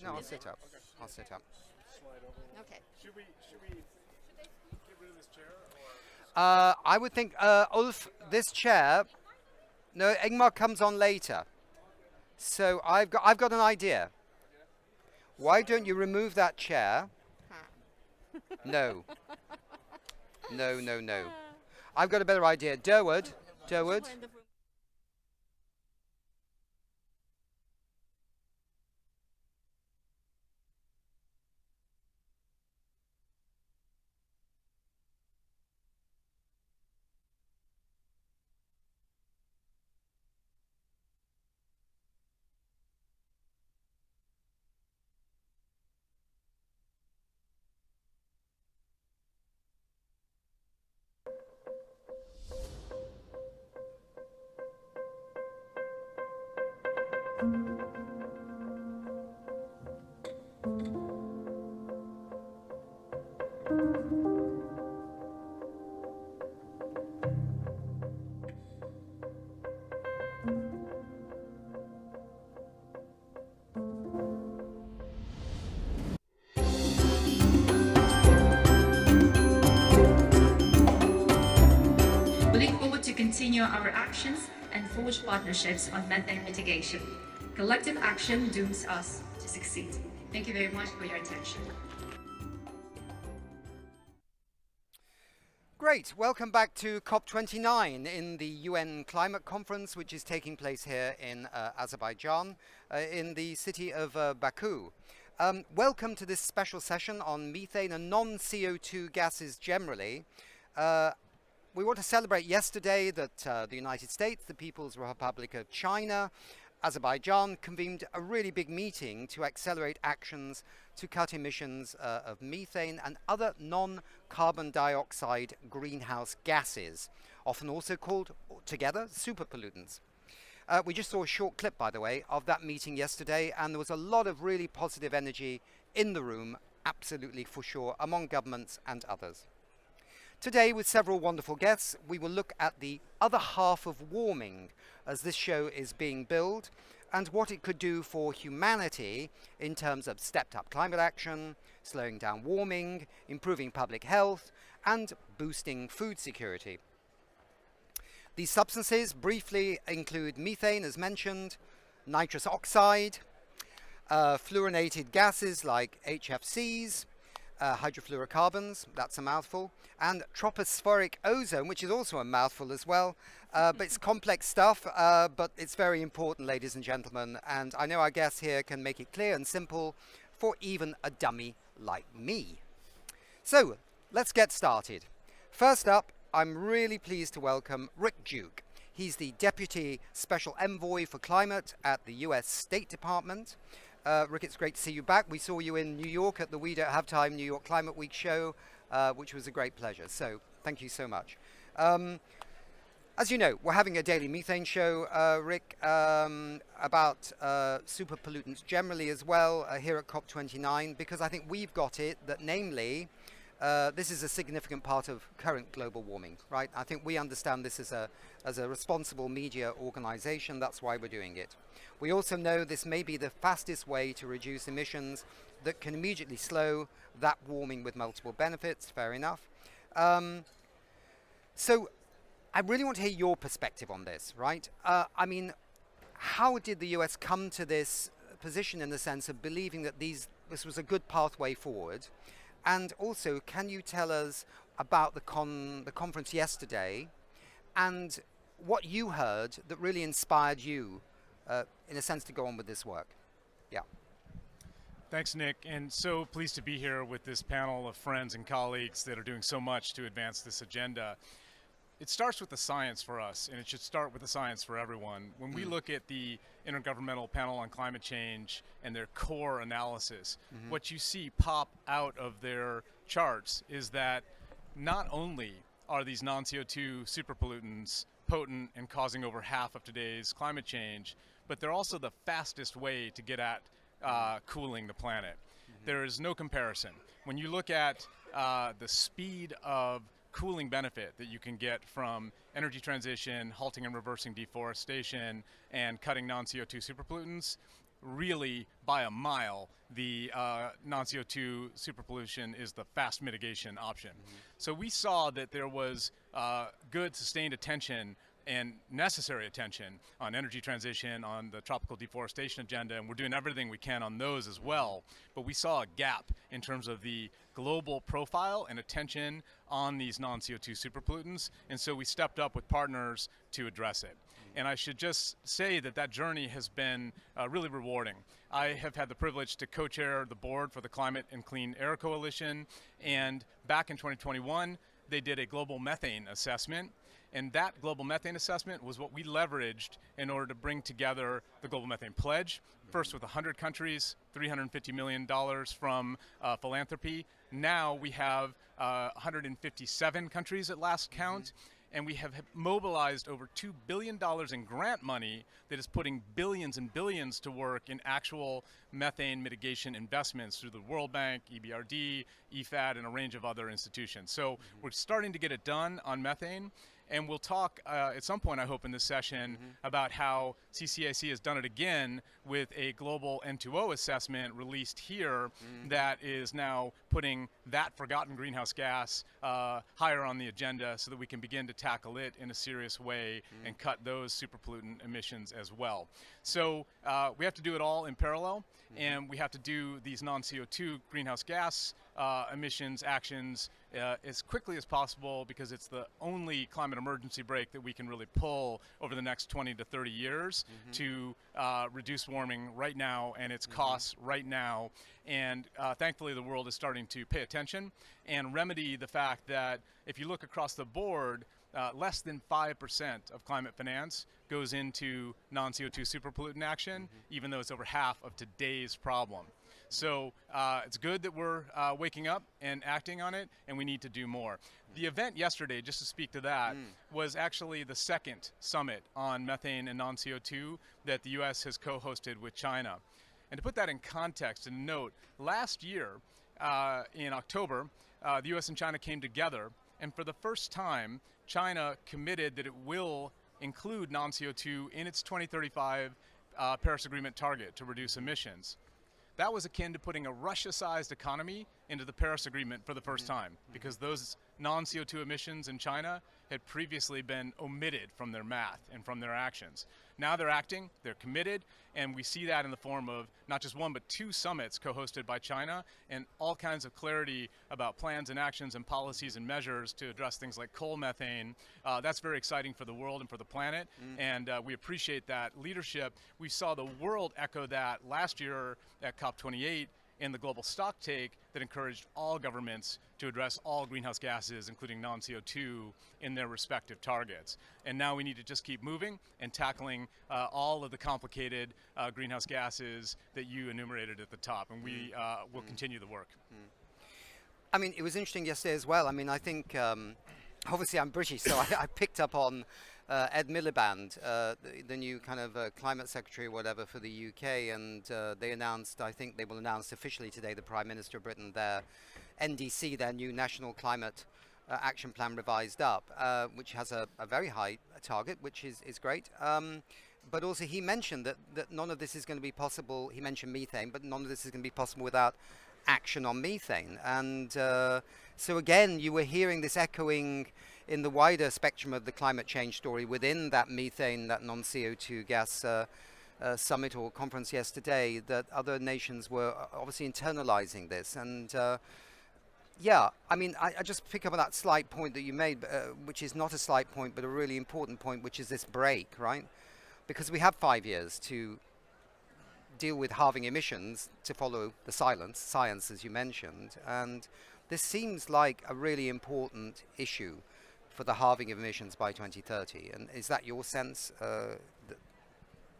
No, I'll sit up. Okay. I'll sit up. Okay. Should we get rid of this chair? I would think, Ulf, this chair. No, Ingmar comes on later. So I've got an idea. Why don't you remove that chair? No. No, no, no. I've got a better idea. Durwood. We look forward to continue our actions and forge partnerships on methane mitigation. Collective action dooms us to succeed. Thank you very much for your attention. Great. Welcome back to COP29 in the UN Climate Conference, which is taking place here in Azerbaijan, in the city of Baku. Welcome to this special session on methane and non-CO2 gases generally. We want to celebrate yesterday that the United States, the People's Republic of China, Azerbaijan convened a really big meeting to accelerate actions to cut emissions of methane and other non-carbon dioxide greenhouse gases, often also called together super-pollutants. We just saw a short clip, by the way, of that meeting yesterday, and there was a lot of really positive energy in the room, absolutely for sure, among governments and others. Today, with several wonderful guests, we will look at the other half of warming as this show is being billed and what it could do for humanity in terms of stepped up climate action, slowing down warming, improving public health, and boosting food security. These substances briefly include methane, as mentioned, nitrous oxide, fluorinated gases like HFCs, hydrofluorocarbons, that's a mouthful, and tropospheric ozone, which is also a mouthful as well, but it's complex stuff, but it's very important, ladies and gentlemen, and I know our guests here can make it clear and simple for even a dummy like me. So, let's get started. First up, I'm really pleased to welcome Rick Duke. He's the Deputy Special Envoy for Climate at the US State Department. Rick, it's great to see you back. We saw you in New York at the We Don't Have Time New York Climate Week show, which was a great pleasure. So thank you so much. As you know, we're having a daily methane show, Rick, about super pollutants generally as well here at COP29, because I think we've got it that namely, this is a significant part of current global warming, right? I think we understand this as a responsible media organization. That's why we're doing it. We also know this may be the fastest way to reduce emissions that can immediately slow that warming with multiple benefits. Fair enough. So I really want to hear your perspective on this, right? I mean, how did the US come to this position in the sense of believing that this was a good pathway forward? And also, can you tell us about the conference yesterday and what you heard that really inspired you, in a sense, to go on with this work? Yeah. Thanks, Nick, and so pleased to be here with this panel of friends and colleagues that are doing so much to advance this agenda. It starts with the science for us, and it should start with the science for everyone. When we look at the Intergovernmental Panel on Climate Change and their core analysis, what you see pop out of their charts is that not only are these non-CO2 superpollutants potent and causing over half of today's climate change, but they're also the fastest way to get at cooling the planet. There is no comparison. When you look at the speed of cooling benefit that you can get from energy transition, halting and reversing deforestation, and cutting non-CO2 superpollutants, really, by a mile, the non-CO2 superpollution is the fast mitigation option. So we saw that there was good sustained attention and necessary attention on energy transition, on the tropical deforestation agenda, and we're doing everything we can on those as well. But we saw a gap in terms of the global profile and attention on these non-CO2 superpollutants, and so we stepped up with partners to address it. And I should just say that that journey has been really rewarding. I have had the privilege to co-chair the board for the Climate and Clean Air Coalition, and back in 2021, they did a global methane assessment. And that global methane assessment was what we leveraged in order to bring together the Global Methane Pledge, first with 100 countries, $350 million from philanthropy. Now we have 157 countries at last count, and we have mobilized over $2 billion in grant money that is putting billions and billions to work in actual methane mitigation investments through the World Bank, EBRD, EFAD, and a range of other institutions. So we're starting to get it done on methane. And we'll talk at some point, I hope, in this session about how CCAC has done it again with a global N2O assessment released here that is now putting that forgotten greenhouse gas higher on the agenda so that we can begin to tackle it in a serious way and cut those superpollutant emissions as well. So we have to do it all in parallel, and we have to do these non-CO2 greenhouse gas emissions actions as quickly as possible, because it's the only climate emergency brake that we can really pull over the next 20 to 30 years to reduce warming right now and its costs right now. And thankfully the world is starting to pay attention and remedy the fact that if you look across the board, less than 5% of climate finance goes into non-CO2 superpollutant action, even though it's over half of today's problem. So it's good that we're waking up and acting on it, and we need to do more. The event yesterday, just to speak to that, was actually the second summit on methane and non-CO2 that the US has co-hosted with China. And to put that in context and note, last year in October, the US and China came together, and for the first time, China committed that it will include non-CO2 in its 2035 Paris Agreement target to reduce emissions. That was akin to putting a Russia-sized economy into the Paris Agreement for the first time, because those non-CO2 emissions in China had previously been omitted from their math and from their actions. Now they're acting, they're committed, and we see that in the form of not just one, but two summits co-hosted by China, and all kinds of clarity about plans and actions and policies and measures to address things like coal methane. That's very exciting for the world and for the planet, and we appreciate that leadership. We saw the world echo that last year at COP28 in the global stock take that encouraged all governments to address all greenhouse gases, including non-CO2, in their respective targets. And now we need to just keep moving and tackling all of the complicated greenhouse gases that you enumerated at the top, and we will continue the work. I mean, it was interesting yesterday as well. I mean, I think, obviously I'm British, so I picked up on Ed Miliband, the new kind of climate secretary or whatever for the UK, and they announced, I think they will announce officially today, the Prime Minister of Britain, their NDC, their new National Climate Action Plan revised up, which has a very high target, which is great. But also he mentioned that none of this is going to be possible. He mentioned methane, but none of this is going to be possible without action on methane. And so again, you were hearing this echoing in the wider spectrum of the climate change story within that methane, that non-CO2 gas summit or conference yesterday, that other nations were obviously internalizing this. And yeah, I mean, I just pick up on that slight point that you made, which is not a slight point, but a really important point, which is this break, right? Because we have 5 years to deal with halving emissions to follow the science, as you mentioned. And this seems like a really important issue for the halving of emissions by 2030. And is that your sense?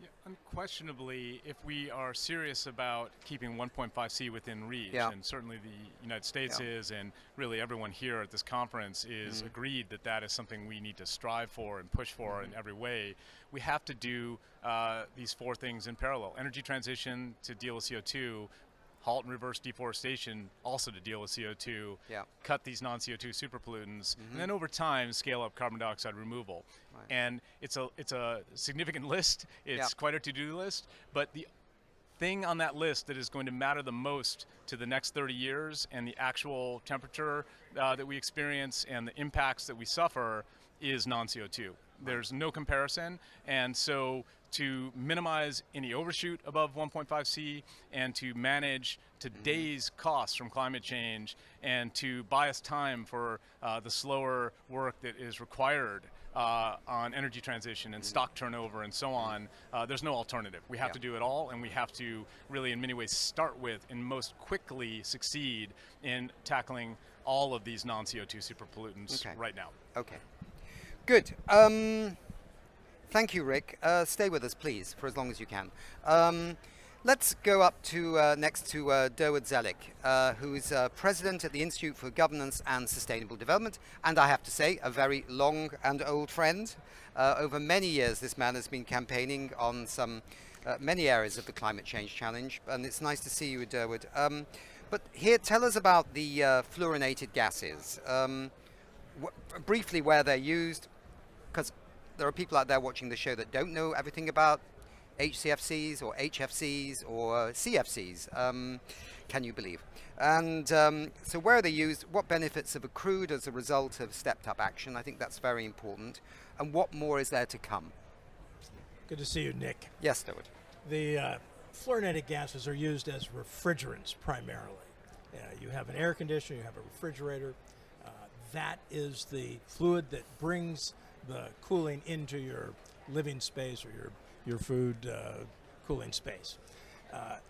Yeah, unquestionably, if we are serious about keeping 1.5C within reach, and certainly the United States is, and really everyone here at this conference is agreed that that is something we need to strive for and push for in every way, we have to do these four things in parallel. Energy transition to deal with CO2, halt and reverse deforestation also to deal with CO2, cut these non-CO2 superpollutants, and then over time scale up carbon dioxide removal. Right. And it's a significant list. It's quite a to-do list, but the thing on that list that is going to matter the most to the next 30 years and the actual temperature that we experience and the impacts that we suffer is non-CO2. There's no comparison, and so to minimize any overshoot above 1.5 C and to manage today's costs from climate change and to buy us time for the slower work that is required on energy transition and stock turnover and so on, there's no alternative. We have to do it all, and we have to really in many ways start with and most quickly succeed in tackling all of these non-CO2 super pollutants right now. Okay. Good. Thank you, Rick. Stay with us, please, for as long as you can. Let's go up to next to Durwood Zaelke, who is president at the Institute for Governance and Sustainable Development, and I have to say, a very long and old friend. Over many years, this man has been campaigning on some many areas of the climate change challenge, and it's nice to see you, Durwood. But here, tell us about the fluorinated gases. Briefly, where they're used, because there are people out there watching the show that don't know everything about HCFCs or HFCs or CFCs, can you believe? And so where are they used? What benefits have accrued as a result of stepped up action? I think that's very important. And what more is there to come? Good to see you, Nick. Yes, Durwood. The fluorinated gases are used as refrigerants primarily. You have an air conditioner, you have a refrigerator. That is the fluid that brings the cooling into your living space or your food cooling space.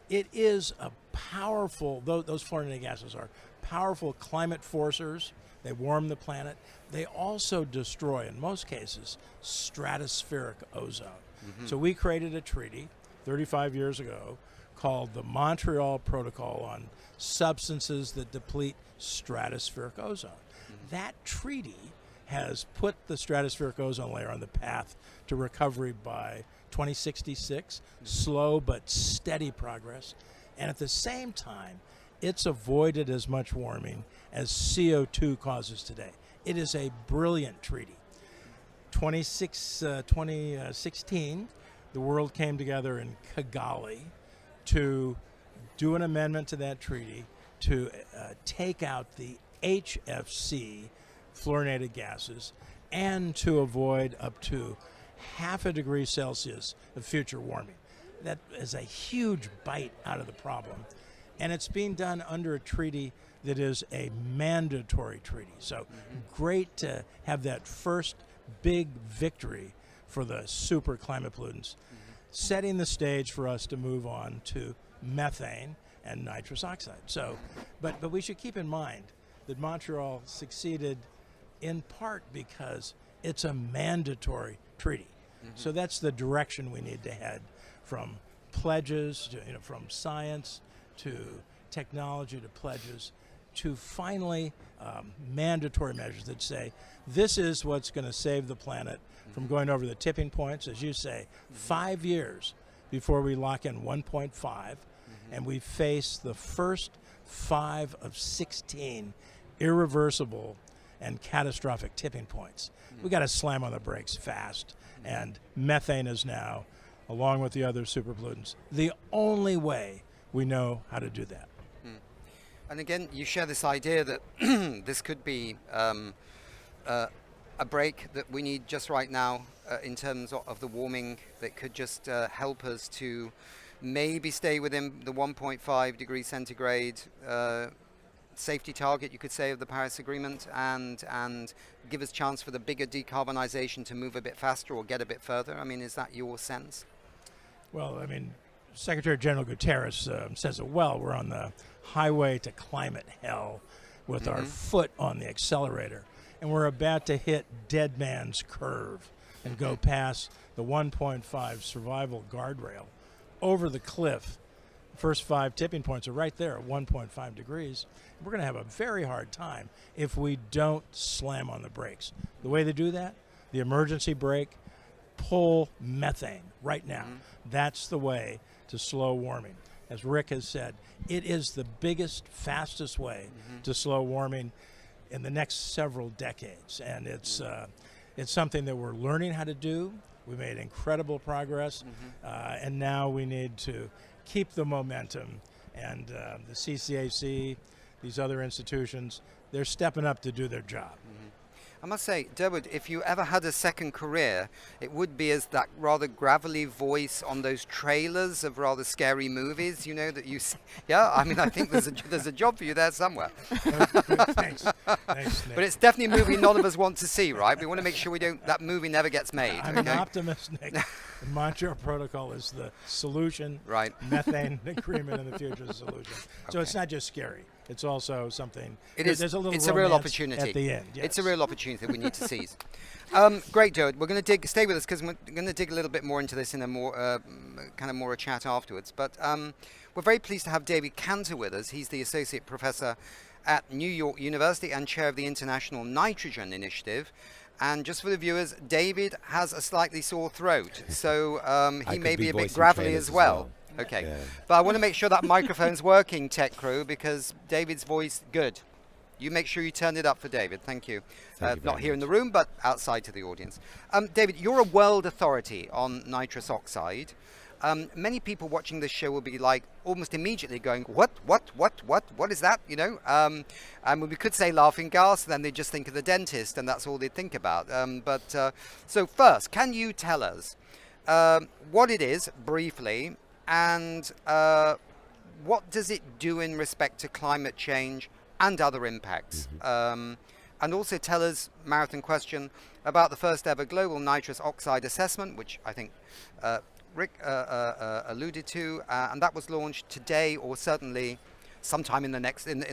It is a powerful, those fluorinated gases are powerful climate forcers. They warm the planet. They also destroy, in most cases, stratospheric ozone. Mm-hmm. So we created a treaty 35 years ago called the Montreal Protocol on Substances that Deplete Stratospheric Ozone. Mm-hmm. That treaty has put the stratospheric ozone layer on the path to recovery by 2066, slow but steady progress. And at the same time, it's avoided as much warming as CO2 causes today. It is a brilliant treaty. 2016, the world came together in Kigali to do an amendment to that treaty to take out the HFC fluorinated gases and to avoid up to 0.5 degree Celsius of future warming. That is a huge bite out of the problem. And it's being done under a treaty that is a mandatory treaty. So great to have that first big victory for the super climate pollutants, setting the stage for us to move on to methane and nitrous oxide. So, but we should keep in mind that Montreal succeeded in part because it's a mandatory treaty. So that's the direction we need to head, from pledges to, from science to technology to pledges to finally mandatory measures that say this is what's going to save the planet from going over the tipping points, as you say, 5 years before we lock in 1.5, and we face the first 5 of 16 irreversible and catastrophic tipping points. We got to slam on the brakes fast, and methane is now, along with the other super pollutants, the only way we know how to do that. And again, you share this idea that this could be a break that we need just right now in terms of the warming that could just help us to maybe stay within the 1.5 degrees centigrade safety target, you could say, of the Paris Agreement, and give us chance for the bigger decarbonization to move a bit faster or get a bit further? I mean, is that your sense? Well, I mean, Secretary General Guterres says it well. We're on the highway to climate hell with our foot on the accelerator, and we're about to hit dead man's curve and go past the 1.5 survival guardrail over the cliff. First 5 tipping points are right there at 1.5 degrees. We're going to have a very hard time if we don't slam on the brakes. The way they do that, the emergency brake, pull methane right now. That's the way to slow warming. As Rick has said, it is the biggest, fastest way to slow warming in the next several decades. And it's something that we're learning how to do. We made incredible progress, and now we need to keep the momentum. And the CCAC, these other institutions, they're stepping up to do their job. I must say, Durwood, if you ever had a second career, it would be as that rather gravelly voice on those trailers of rather scary movies, you know, that you see. Yeah, I mean, I think there's a job for you there somewhere. Thanks. Thanks, Nick. But it's definitely a movie none of us want to see, right? We want to make sure that movie never gets made. I'm an optimist, Nick. The Montreal Protocol is the solution. Right. Methane agreement in the future is the solution. So it's not just scary. It's also something. There's a real opportunity at the end. Yes. It's a real opportunity that we need to seize. Great, Durwood. We're going to stay with us because we're going to dig a little bit more into this in a more kind of more a chat afterwards. But we're very pleased to have David Kanter with us. He's the associate professor at New York University and chair of the International Nitrogen Initiative. And just for the viewers, David has a slightly sore throat, so he may be a bit gravelly as well. Okay, yeah. But I want to make sure that microphone's working, tech crew, because David's voice, good. You make sure you turn it up for David. Thank you. Not here in the room, but outside to the audience. David, you're a world authority on nitrous oxide. Many people watching this show will be like almost immediately going, what is that? You know, and we could say laughing gas, then they just think of the dentist, and that's all they think about. So first, can you tell us what it is briefly, and what does it do in respect to climate change and other impacts? And also tell us, marathon question, about the first ever global nitrous oxide assessment, which I think Rick alluded to, and that was launched today, or certainly sometime in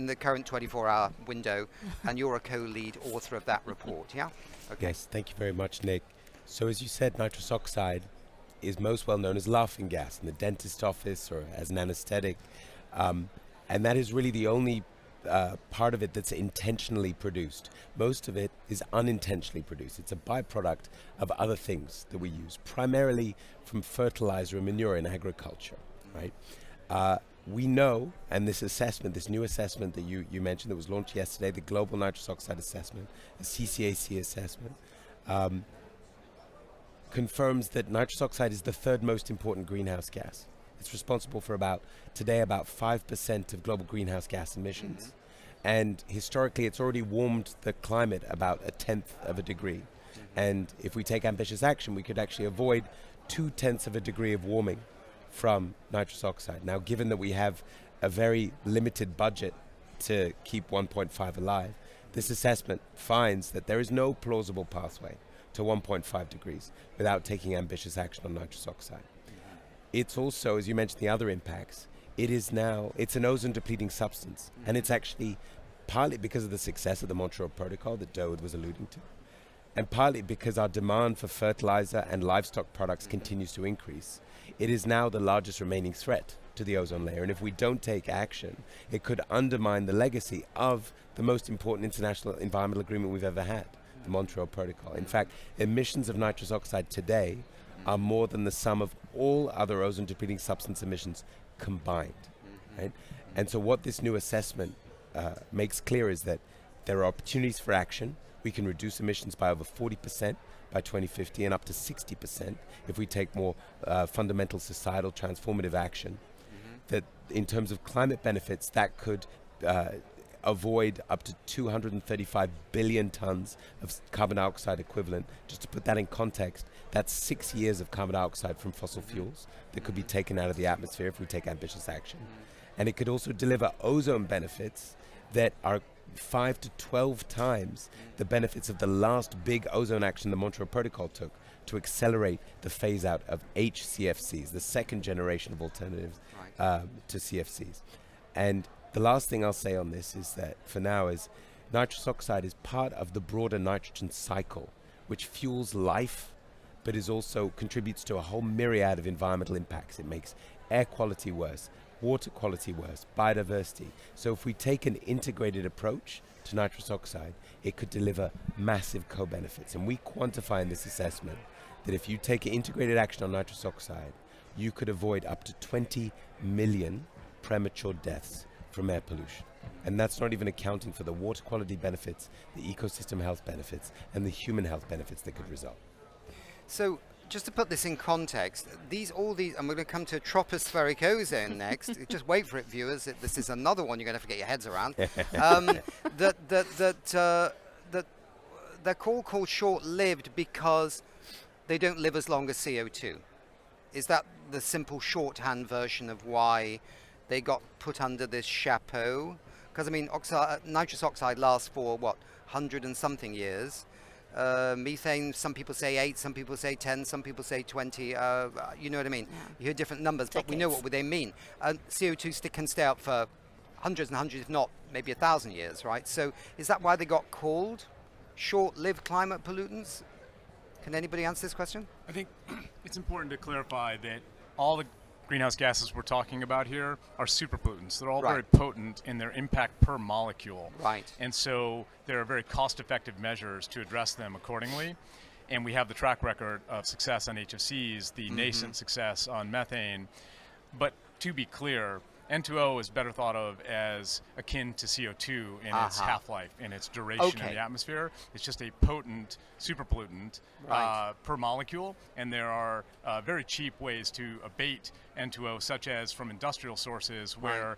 the current 24-hour window, and you're a co-lead author of that report, yeah? Okay. Yes, thank you very much, Nick. So as you said, nitrous oxide is most well known as laughing gas in the dentist office or as an anesthetic, and that is really the only part of it that's intentionally produced. Most of it is unintentionally produced. It's a byproduct of other things that we use, primarily from fertilizer and manure in agriculture, right? We know, and this assessment, this new assessment that you mentioned that was launched yesterday, the Global Nitrous Oxide Assessment, the CCAC assessment, confirms that nitrous oxide is the third most important greenhouse gas. It's responsible for about 5% of global greenhouse gas emissions. And historically, it's already warmed the climate about 1/10 of a degree. And if we take ambitious action, we could actually avoid 2/10 of a degree of warming from nitrous oxide. Now, given that we have a very limited budget to keep 1.5 alive, this assessment finds that there is no plausible pathway to 1.5 degrees without taking ambitious action on nitrous oxide. It's also, as you mentioned, the other impacts. It's an ozone depleting substance, and it's actually partly because of the success of the Montreal Protocol that Durwood was alluding to, and partly because our demand for fertilizer and livestock products continues to increase. It is now the largest remaining threat to the ozone layer, and if we don't take action, it could undermine the legacy of the most important international environmental agreement we've ever had, the Montreal Protocol. In fact, emissions of nitrous oxide today are more than the sum of all other ozone depleting substance emissions combined, right? And so what this new assessment makes clear is that there are opportunities for action. We can reduce emissions by over 40% by 2050 and up to 60% if we take more fundamental societal transformative action. That in terms of climate benefits, that could avoid up to 235 billion tons of carbon dioxide equivalent. Just to put that in context, that's 6 years of carbon dioxide from fossil fuels that could be taken out of the atmosphere if we take ambitious action. And it could also deliver ozone benefits that are 5 to 12 times the benefits of the last big ozone action the Montreal Protocol took to accelerate the phase out of HCFCs, the second generation of alternatives to CFCs. And the last thing I'll say on this is that for now is nitrous oxide is part of the broader nitrogen cycle, which fuels life, but is also contributes to a whole myriad of environmental impacts. It makes air quality worse, water quality worse, biodiversity. So if we take an integrated approach to nitrous oxide, it could deliver massive co-benefits. And we quantify in this assessment that if you take an integrated action on nitrous oxide, you could avoid up to 20 million premature deaths from air pollution. And that's not even accounting for the water quality benefits, the ecosystem health benefits, and the human health benefits that could result. So just to put this in context, all these, and we're going to come to tropospheric ozone next. Just wait for it, viewers. This is another one you're going to have to get your heads around. That they're called short-lived because they don't live as long as CO2. Is that the simple shorthand version of why they got put under this chapeau? Because I mean, nitrous oxide lasts for what, 100 and something years. Methane, some people say 8, some people say 10, some people say 20. You know what I mean? Yeah. You hear different numbers, but we know Decades. what they mean. CO2 can stay up for hundreds and hundreds, if not maybe 1,000 years, right? So is that why they got called short-lived climate pollutants? Can anybody answer this question? I think it's important to clarify that all the greenhouse gases we're talking about here are superpollutants. They're all Right. very potent in their impact per molecule. Right. And so there are very cost-effective measures to address them accordingly. And we have the track record of success on HFCs, the nascent success on methane. But to be clear, N2O is better thought of as akin to CO2 in its half-life, in its duration in the atmosphere. It's just a potent superpollutant per molecule, and there are very cheap ways to abate N2O, such as from industrial sources, where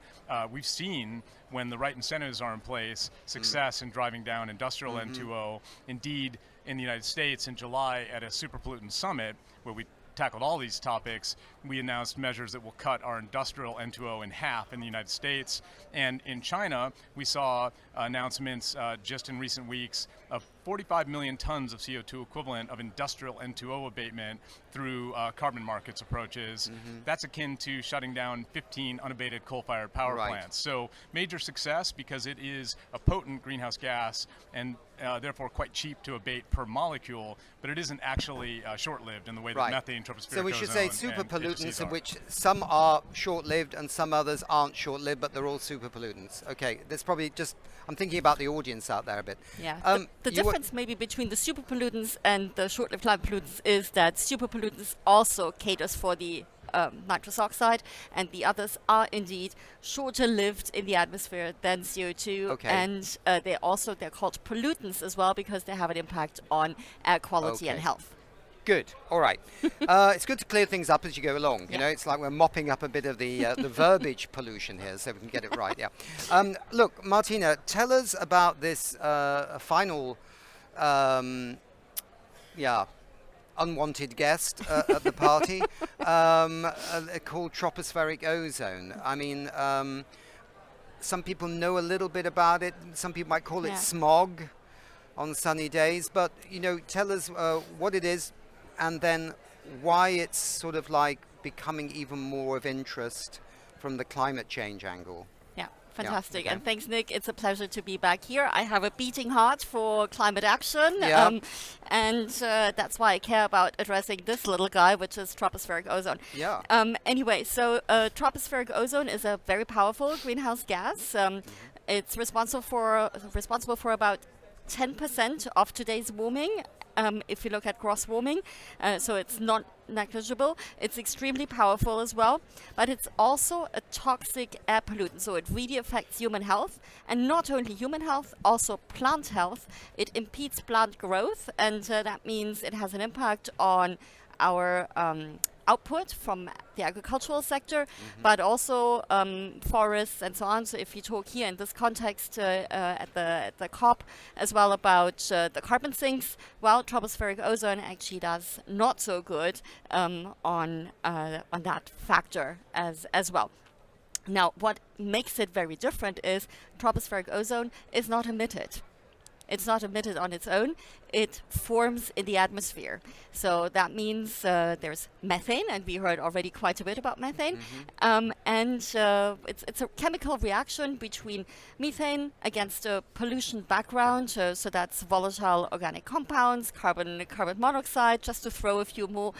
we've seen, when the right incentives are in place, success in driving down industrial N2O. Indeed, in the United States, in July at a superpollutant summit, where we tackled all these topics, we announced measures that will cut our industrial N2O in half in the United States. And in China, we saw announcements just in recent weeks of 45 million tons of CO2 equivalent of industrial N2O abatement through carbon markets approaches. That's akin to shutting down 15 unabated coal-fired power plants. So major success because it is a potent greenhouse gas and therefore quite cheap to abate per molecule, but it isn't actually short-lived in the way that methane, tropospheric So we should say ozone, super and HFCs pollutants, of are. which some are short-lived and some others aren't short-lived, but they're all super pollutants. Okay, that's probably just, I'm thinking about the audience out there a bit. Yeah. The you were- difference maybe between the super pollutants and the short-lived climate pollutants is that super pollutants also caters for the nitrous oxide, and the others are indeed shorter lived in the atmosphere than CO2. Okay. And they're called pollutants as well because they have an impact on air quality and Okay. health. Good. All right. It's good to clear things up as you go along. You know, it's like we're mopping up a bit of the verbiage pollution here, so we can get it right. Yeah. Look, Martina, tell us about this final, unwanted guest at the party called tropospheric ozone. I mean, some people know a little bit about it. Some people might call it smog on sunny days. But, you know, tell us what it is and then why it's sort of like becoming even more of interest from the climate change angle. Yeah, fantastic. okay. And thanks, Nick. It's a pleasure to be back here. I have a beating heart for climate action. Yeah. And that's why I care about addressing this little guy, which is tropospheric ozone. Yeah. Anyway, so tropospheric ozone is a very powerful greenhouse gas. It's responsible for about 10% of today's warming. If you look at gross warming, so it's not negligible. It's extremely powerful as well, but it's also a toxic air pollutant, so it really affects human health, and not only human health, also plant health. It impedes plant growth, and that means it has an impact on our output from the agricultural sector, but also forests and so on. So if you talk here in this context at the COP as well about the carbon sinks, well, tropospheric ozone actually does not so good on that factor as well. Now, what makes it very different is tropospheric ozone is not emitted. It's not emitted on its own. It forms in the atmosphere. So that means there's methane, and we heard already quite a bit about methane. It's a chemical reaction between methane against a pollution background. So that's volatile organic compounds, carbon monoxide, just to throw a few more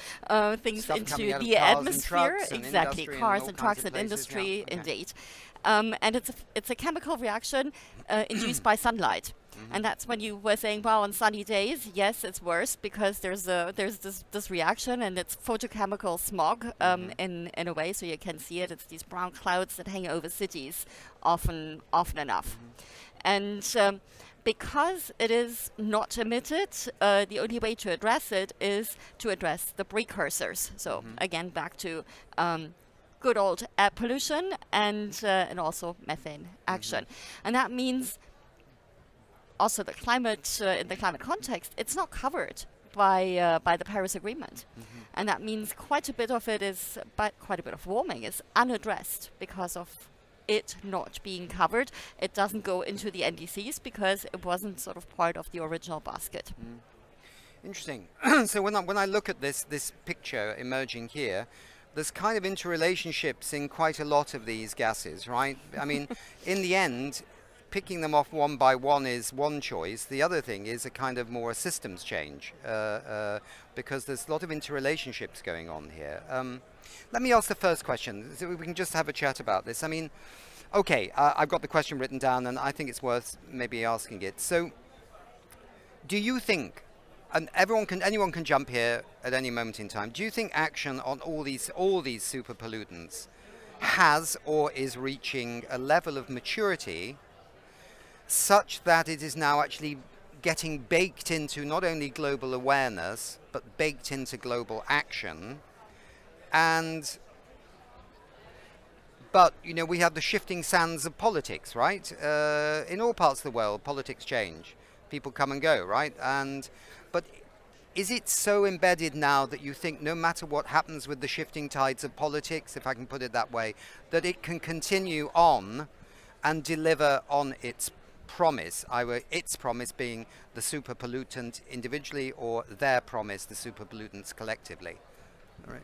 things Stuff into coming out of the cars and atmosphere. trucks and Exactly, industry and cars all and kinds trucks of and places, industry, yeah. Okay. indeed. And it's a chemical reaction induced by sunlight. And that's when you were saying, well, on sunny days, yes, it's worse because there's this reaction, and it's photochemical smog in a way, so you can see it. It's these brown clouds that hang over cities often enough. And because it is not emitted, the only way to address it is to address the precursors. So again, back to good old air pollution and also methane action. And that means also the climate, in the climate context, it's not covered by the Paris Agreement. And that means quite a bit of it is, quite a bit of warming is unaddressed because of it not being covered. It doesn't go into the NDCs because it wasn't sort of part of the original basket. Interesting. So when I look at this picture emerging here, there's kind of interrelationships in quite a lot of these gases, right? I mean, in the end, picking them off one by one is one choice. The other thing is a kind of more a systems change because there's a lot of interrelationships going on here. Let me ask the first question, so we can just have a chat about this. I mean, okay, I've got the question written down, and I think it's worth maybe asking it. So, do you think, and anyone can jump here at any moment in time, do you think action on all these super pollutants has or is reaching a level of maturity such that it is now actually getting baked into not only global awareness, but baked into global action? But, you know, we have the shifting sands of politics, right? In all parts of the world, politics change. People come and go, right? But is it so embedded now that you think no matter what happens with the shifting tides of politics, if I can put it that way, that it can continue on and deliver on its promise, either its promise being the super pollutant individually or their promise, the super pollutants collectively? All right.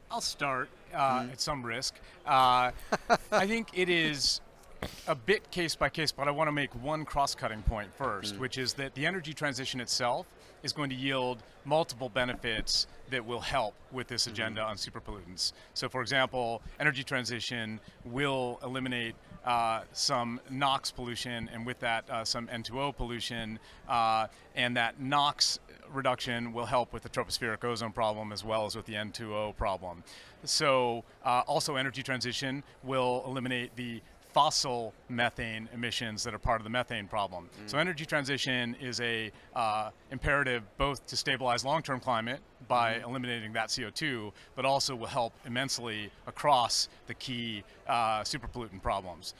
I'll start at some risk. I think it is a bit case by case, but I want to make one cross-cutting point first, which is that the energy transition itself is going to yield multiple benefits that will help with this agenda on superpollutants. So for example, energy transition will eliminate some NOx pollution, and with that some N2O pollution, and that NOx reduction will help with the tropospheric ozone problem as well as with the N2O problem. So also energy transition will eliminate the fossil methane emissions that are part of the methane problem. So energy transition is a imperative both to stabilize long-term climate by eliminating that CO2, but also will help immensely across the key superpollutant problems.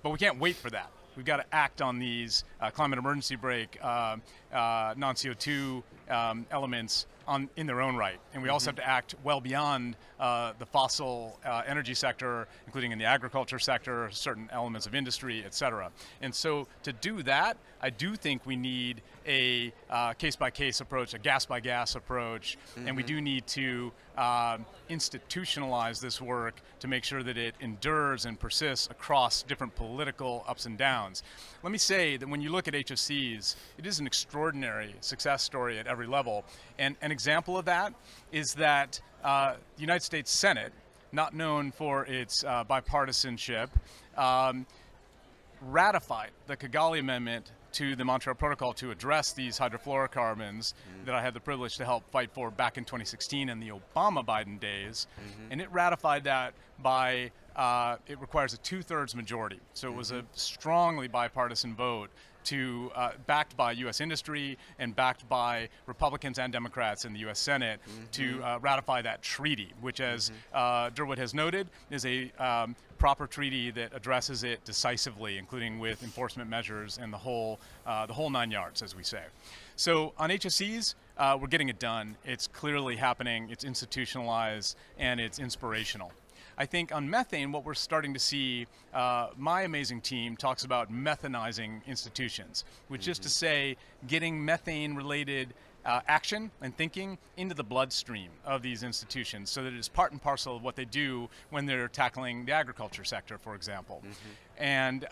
But we can't wait for that. We've got to act on these climate emergency brake non-CO2 elements in their own right. And we also have to act well beyond the fossil energy sector, including in the agriculture sector, certain elements of industry, et cetera. And so to do that, I do think we need a case-by-case approach, a gas-by-gas approach, and we do need to institutionalize this work to make sure that it endures and persists across different political ups and downs. Let me say that when you look at HFCs, it is an extraordinary success story at every level. And an example of that is that the United States Senate, not known for its bipartisanship, ratified the Kigali Amendment to the Montreal Protocol to address these hydrofluorocarbons that I had the privilege to help fight for back in 2016 in the Obama-Biden days. And it ratified that by, it requires a 2/3 majority. So it was a strongly bipartisan vote to, backed by U.S. industry and backed by Republicans and Democrats in the U.S. Senate to ratify that treaty, which, as Durwood has noted, is a proper treaty that addresses it decisively, including with enforcement measures and the whole 9 yards, as we say. So on HFCs, we're getting it done. It's clearly happening. It's institutionalized and it's inspirational. I think on methane, what we're starting to see, my amazing team talks about methanizing institutions, which is to say getting methane-related action and thinking into the bloodstream of these institutions so that it is part and parcel of what they do when they're tackling the agriculture sector, for example. And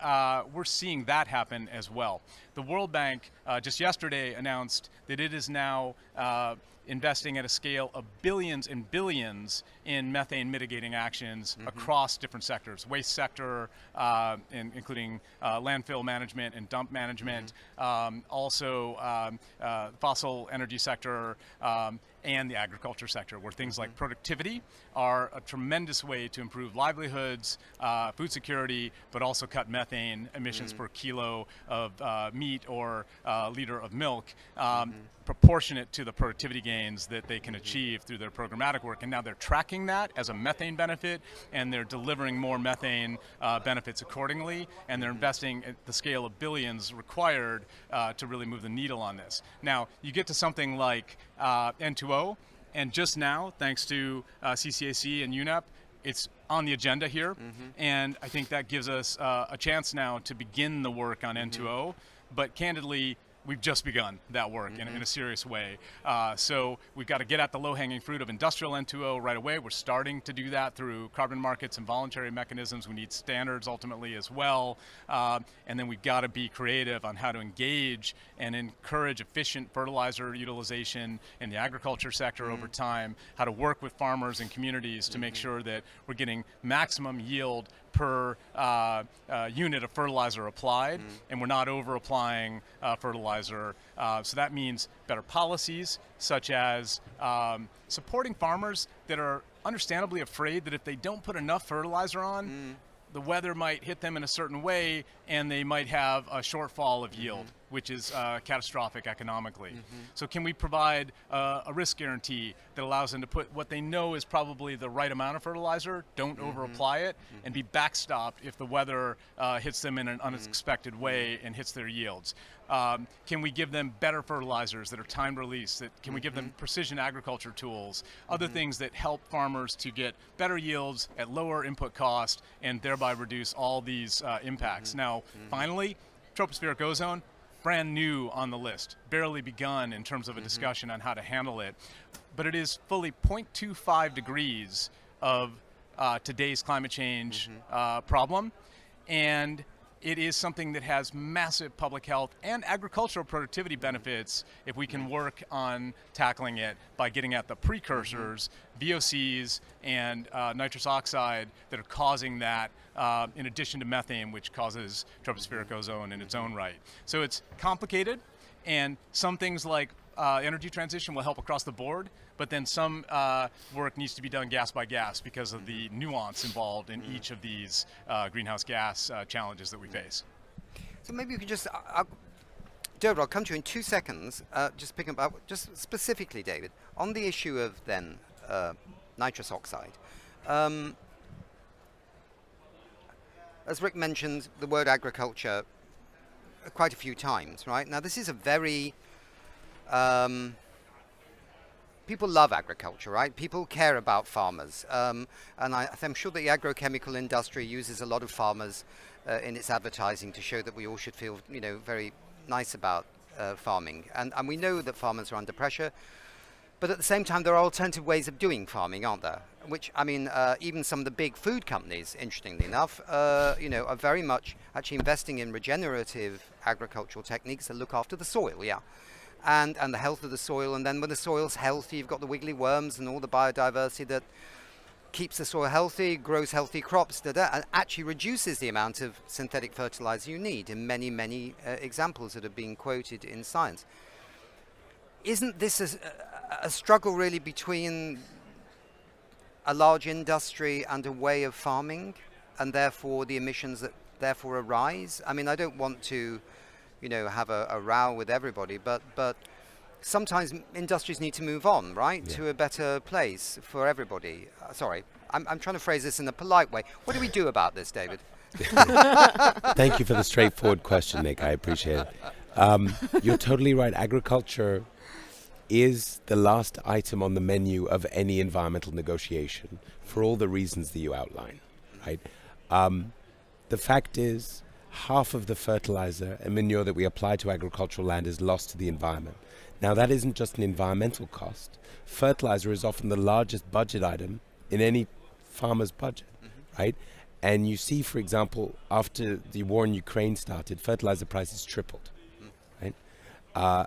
we're seeing that happen as well. The World Bank just yesterday announced that it is now investing at a scale of billions and billions in methane mitigating actions across different sectors, waste sector, including landfill management and dump management, also fossil energy sector, and the agriculture sector, where things like productivity are a tremendous way to improve livelihoods, food security, but also cut methane emissions per kilo of meat or liter of milk, proportionate to the productivity gains that they can achieve through their programmatic work. And now they're tracking that as a methane benefit, and they're delivering more methane benefits accordingly, and they're investing at the scale of billions required to really move the needle on this. Now, you get to something like N2O, and just now, thanks to CCAC and UNEP, it's on the agenda here, and I think that gives us a chance now to begin the work on N2O, but candidly, we've just begun that work in a serious way. So we've got to get at the low-hanging fruit of industrial N2O right away. We're starting to do that through carbon markets and voluntary mechanisms. We need standards ultimately as well. And then we've got to be creative on how to engage and encourage efficient fertilizer utilization in the agriculture sector over time, how to work with farmers and communities to make sure that we're getting maximum yield per unit of fertilizer applied, and we're not over-applying fertilizer. So that means better policies, such as supporting farmers that are understandably afraid that if they don't put enough fertilizer on, the weather might hit them in a certain way, and they might have a shortfall of yield, which is catastrophic economically. So can we provide a risk guarantee that allows them to put what they know is probably the right amount of fertilizer, don't over-apply it, and be backstopped if the weather hits them in an unexpected way and hits their yields? Can we give them better fertilizers that are time release? Can we give them precision agriculture tools, other things that help farmers to get better yields at lower input cost and thereby reduce all these impacts? Now, finally, tropospheric ozone, brand new on the list, barely begun in terms of a discussion on how to handle it, but it is fully 0.25 degrees of today's climate change problem, and it is something that has massive public health and agricultural productivity benefits if we can work on tackling it by getting at the precursors, VOCs and nitrous oxide, that are causing that, in addition to methane, which causes tropospheric ozone in its own right. So it's complicated, and some things like energy transition will help across the board, but then some work needs to be done gas by gas because of the nuance involved in each of these greenhouse gas challenges that we face. So maybe you could just, Durwood, I'll come to you in 2 seconds, just picking up, just specifically, David, on the issue of then nitrous oxide. As Rick mentioned, the word agriculture quite a few times, right? Now, this is a very people love agriculture, right? People care about farmers. And I'm sure the agrochemical industry uses a lot of farmers in its advertising to show that we all should feel, very nice about farming. And we know that farmers are under pressure. But at the same time, there are alternative ways of doing farming, aren't there? Which, even some of the big food companies, interestingly enough, are very much actually investing in regenerative agricultural techniques that look after the soil, and the health of the soil. And then when the soil's healthy, you've got the wiggly worms and all the biodiversity that keeps the soil healthy, grows healthy crops, and actually reduces the amount of synthetic fertilizer you need in many, many examples that have been quoted in science. Isn't this a struggle really between a large industry and a way of farming, and therefore the emissions that therefore arise? I don't want to have a row with everybody, but sometimes industries need to move on, right, to a better place for everybody. Sorry, I'm trying to phrase this in a polite way. What do we do about this, David? Thank you for the straightforward question, Nick. I appreciate it. You're totally right. Agriculture is the last item on the menu of any environmental negotiation for all the reasons that you outline, right? The fact is, half of the fertilizer and manure that we apply to agricultural land is lost to the environment. Now, that isn't just an environmental cost. Fertilizer is often the largest budget item in any farmer's budget, right? And you see, for example, after the war in Ukraine started, fertilizer prices tripled, right?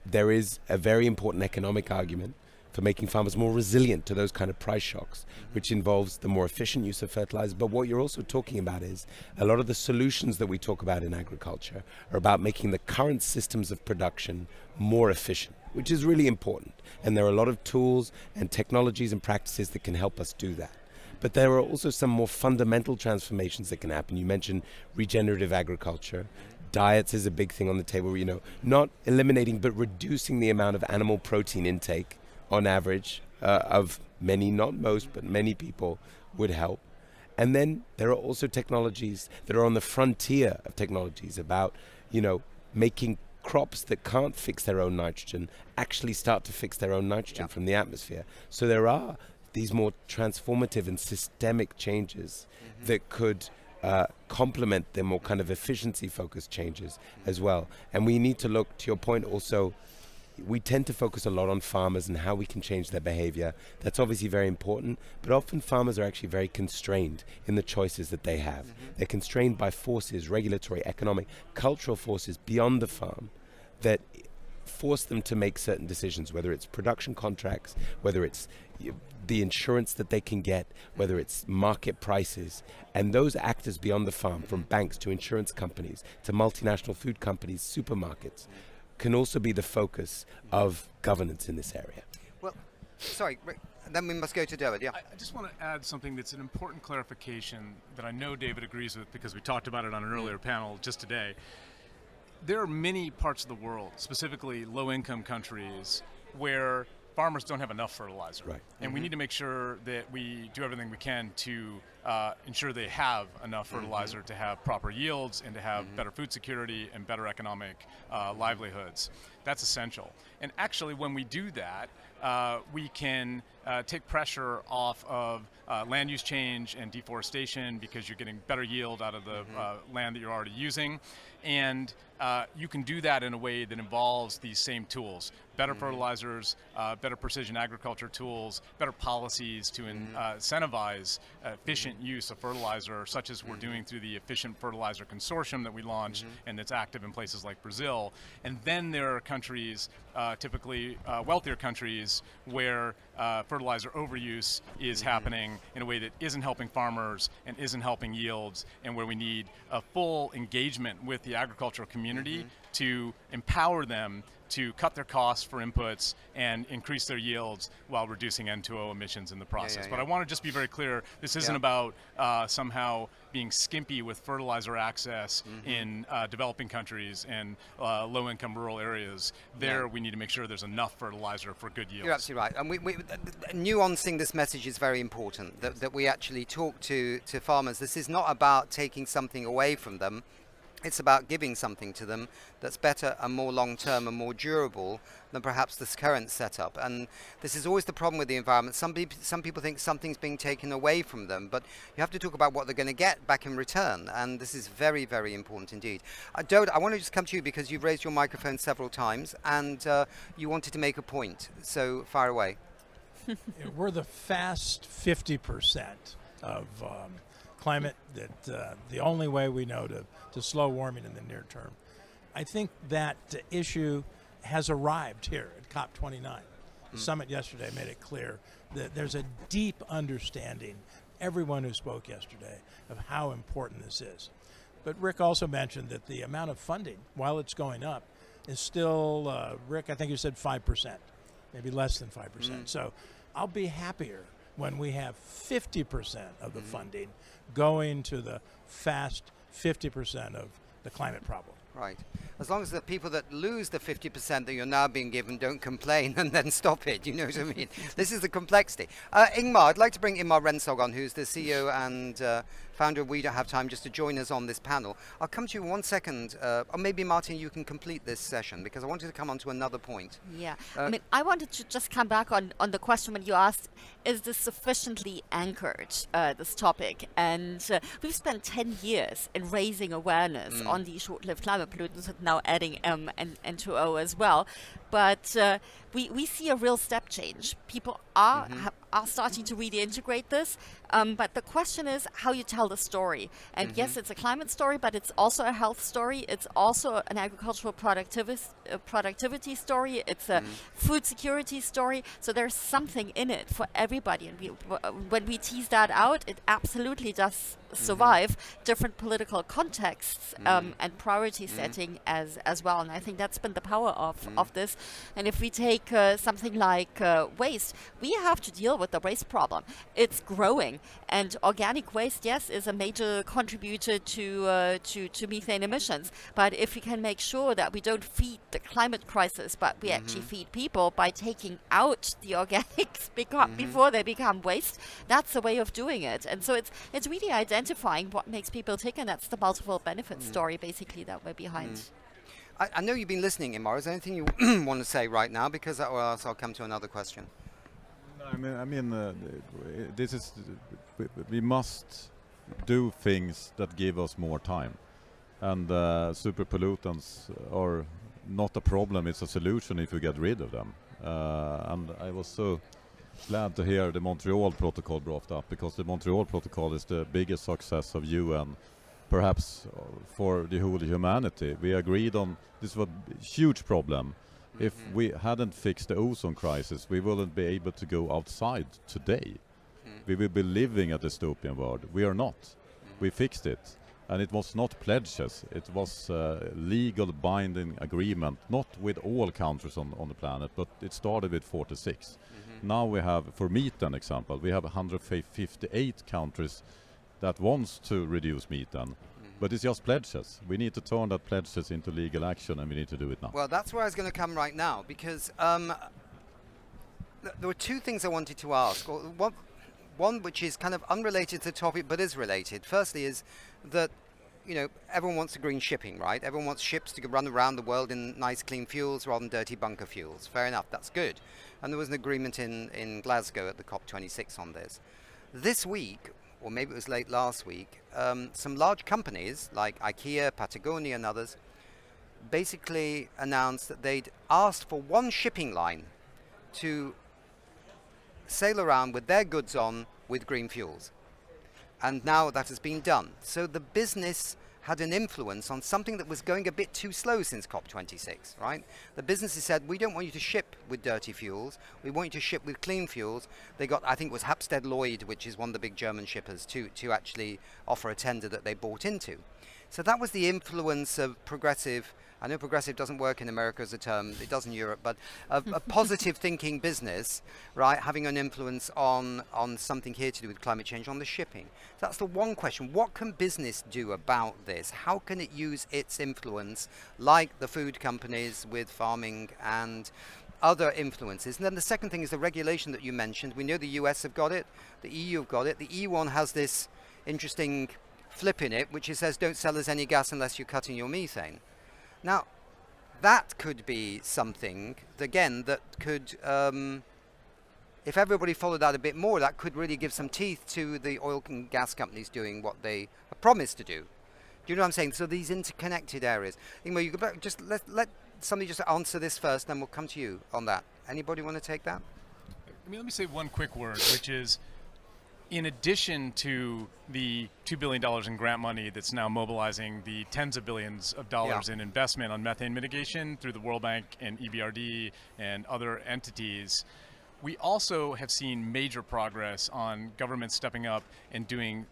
There is a very important economic argument for making farmers more resilient to those kind of price shocks, which involves the more efficient use of fertilizer. But what you're also talking about is a lot of the solutions that we talk about in agriculture are about making the current systems of production more efficient, which is really important. And there are a lot of tools and technologies and practices that can help us do that. But there are also some more fundamental transformations that can happen. You mentioned regenerative agriculture. Diets is a big thing on the table, not eliminating but reducing the amount of animal protein intake on average of many, not most, but many people would help. And then there are also technologies that are on the frontier of technologies about, making crops that can't fix their own nitrogen actually start to fix their own nitrogen from the atmosphere. So there are these more transformative and systemic changes that could complement the more kind of efficiency-focused changes as well. And we need to look, to your point also, we tend to focus a lot on farmers and how we can change their behavior. That's obviously very important, but often farmers are actually very constrained in the choices that they have. They're constrained by forces, regulatory, economic, cultural forces beyond the farm that force them to make certain decisions, whether it's production contracts, whether it's the insurance that they can get, whether it's market prices. And those actors beyond the farm, from banks to insurance companies to multinational food companies, supermarkets, can also be the focus of governance in this area. Well, sorry, then we must go to Durwood, I just want to add something that's an important clarification that I know David agrees with because we talked about it on an earlier panel just today. There are many parts of the world, specifically low-income countries, where farmers don't have enough fertilizer. Right. And we need to make sure that we do everything we can to ensure they have enough fertilizer to have proper yields and to have better food security and better economic livelihoods. That's essential. And actually, when we do that, we can take pressure off of land use change and deforestation because you're getting better yield out of the land that you're already using. And you can do that in a way that involves these same tools: better fertilizers, better precision agriculture tools, better policies to incentivize efficient use of fertilizer, such as we're doing through the Efficient Fertilizer Consortium that we launched and that's active in places like Brazil. And then there are countries, typically wealthier countries, where fertilizer overuse is happening in a way that isn't helping farmers and isn't helping yields, and where we need a full engagement with the agricultural community to empower them to cut their costs for inputs and increase their yields while reducing N2O emissions in the process. But I want to just be very clear, this isn't about somehow being skimpy with fertilizer access in developing countries and low-income rural areas. There we need to make sure there's enough fertilizer for good yields. You're absolutely right. And nuancing this message is very important, that we actually talk to farmers. This is not about taking something away from them. It's about giving something to them that's better and more long-term and more durable than perhaps this current setup. And this is always the problem with the environment. Some people think something's being taken away from them, but you have to talk about what they're going to get back in return. And this is very, very important indeed. Durwood, I want to just come to you because you've raised your microphone several times and you wanted to make a point. So fire away. We're the fast 50% of climate that the only way we know to slow warming in the near term. I think that issue has arrived here at COP29. The summit yesterday made it clear that there's a deep understanding, everyone who spoke yesterday, of how important this is. But Rick also mentioned that the amount of funding, while it's going up, is still, Rick, I think you said 5%, maybe less than 5%. So I'll be happier when we have 50% of the funding going to the fast 50% of the climate problem. Right. As long as the people that lose the 50% that you're now being given don't complain and then stop it, you know what I mean? This is the complexity. Ingmar, I'd like to bring Ingmar Rensog on, who's the CEO and founder of We Don't Have Time, just to join us on this panel. I'll come to you in 1 second, or maybe Martin, you can complete this session because I wanted to come on to another point. Yeah, I wanted to just come back on the question when you asked, is this sufficiently anchored, this topic? And we've spent 10 years in raising awareness on these short-lived climate pollutants, and now adding N2O as well. But we see a real step change. People are starting to really integrate this. But the question is how you tell the story. And yes, it's a climate story, but it's also a health story. It's also an agricultural productivity story. It's a food security story. So there's something in it for everybody. And when we tease that out, it absolutely does survive different political contexts and priority setting as well. And I think that's been the power of this. And if we take something like waste, we have to deal with the waste problem. It's growing, and organic waste, yes, is a major contributor to methane emissions. But if we can make sure that we don't feed the climate crisis, but we actually feed people by taking out the organics before they become waste, that's a way of doing it. And so it's really identifying what makes people tick, and that's the multiple benefit story basically that we're behind. I know you've been listening, Imar. Is there anything you want to say right now? Because or else I'll come to another question. I mean, this is we must do things that give us more time, and super pollutants are not a problem; it's a solution if you get rid of them. And I was so glad to hear the Montreal Protocol brought up, because the Montreal Protocol is the biggest success of UN, perhaps for the whole humanity. We agreed on this was a huge problem. If we hadn't fixed the ozone crisis, we wouldn't be able to go outside today. We will be living a dystopian world. We are not. We fixed it. And it was not pledges. It was legal binding agreement, not with all countries on the planet, but it started with 46. Now we have, for methane example, we have 158 countries that wants to reduce methane. But it's just pledges. We need to turn that pledges into legal action, and we need to do it now. Well, that's where I was going to come right now, because there were two things I wanted to ask. One which is kind of unrelated to the topic, but is related. Firstly is that, everyone wants green shipping, right? Everyone wants ships to run around the world in nice, clean fuels rather than dirty bunker fuels. Fair enough, that's good. And there was an agreement in Glasgow at the COP29 on this. This week, or maybe it was late last week, some large companies like IKEA, Patagonia and others basically announced that they'd asked for one shipping line to sail around with their goods on with green fuels. And now that has been done. So the business had an influence on something that was going a bit too slow since COP26, right? The businesses said, we don't want you to ship with dirty fuels. We want you to ship with clean fuels. They got, I think it was Hapstead Lloyd, which is one of the big German shippers, to actually offer a tender that they bought into. So that was the influence of progressive. I know progressive doesn't work in America as a term, it does in Europe, but a positive thinking business, right, having an influence on something here to do with climate change, on the shipping. So that's the one question. What can business do about this? How can it use its influence, like the food companies with farming and other influences? And then the second thing is the regulation that you mentioned. We know the US have got it, the EU have got it. The EU one has this interesting flip in it, which it says don't sell us any gas unless you're cutting your methane. Now, that could be something, again, that could, if everybody followed that a bit more, that could really give some teeth to the oil and gas companies doing what they promised to do. Do you know what I'm saying? So these interconnected areas. Ingmar, you could just let somebody just answer this first, then we'll come to you on that. Anybody want to take that? Let me say one quick word, which is, in addition to the $2 billion in grant money that's now mobilizing the tens of billions of dollars in investment on methane mitigation through the World Bank and EBRD and other entities, we also have seen major progress on governments stepping up and doing